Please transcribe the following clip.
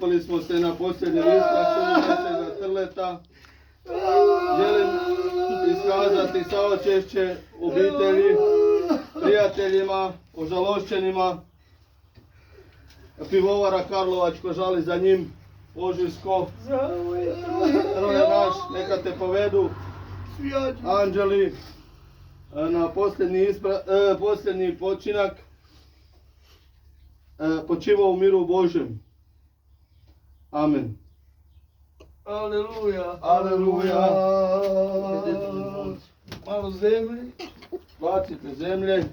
Skupili smo se na posljednji listak našega trleta. Želim iskazati saočešće obitelji, prijateljima, ožalošćenima. Pivovara Karlovačko žali za njim, Ožujsko. Troje naš, neka te povedu. Anđeli na posljednji počinak. Počivao u miru Božjem. Amen. Aleluja. Aleluja. Malo zemlje. Bacite zemlje.